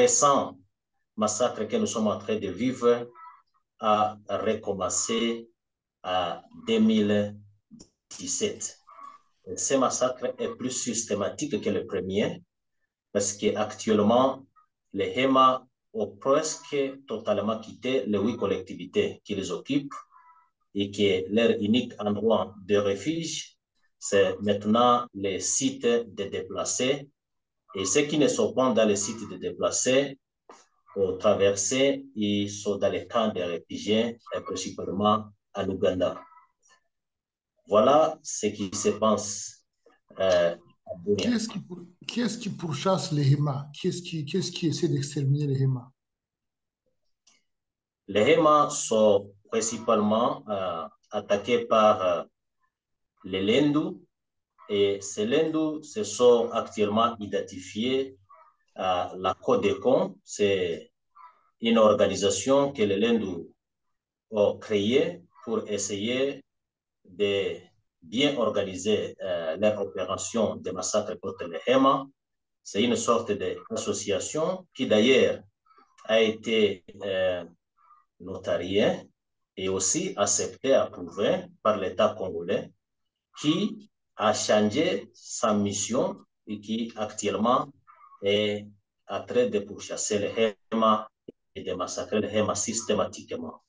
récent massacre que nous sommes en train de vivre a recommencé en 2017. Ce massacre est plus systématique que le premier parce qu'actuellement, les Hema ont presque totalement quitté les 8 collectivités qui les occupent et que leur unique endroit de refuge, c'est maintenant les sites de déplacés. Et ceux qui ne sont pas dans les sites de déplacés ont traversé, ils sont dans les camps de réfugiés, principalement en Ouganda. Voilà ce qui se passe à Qui Bunia. est-ce qui pourchasse les Hema? Qui est-ce qui essaie d'exterminer les Hema? Les Hema sont principalement attaqués par les Lendu, et ces Lendu se sont actuellement identifiés à la Codecon. C'est une organisation que les Lendu ont créée pour essayer de bien organiser leur opération de massacre contre les Hema. C'est une sorte d'association qui d'ailleurs a été notariée et aussi acceptée, approuvée par l'État congolais, qui a changé sa mission et qui actuellement est en train de pourchasser les Hema et de massacrer les Hema systématiquement.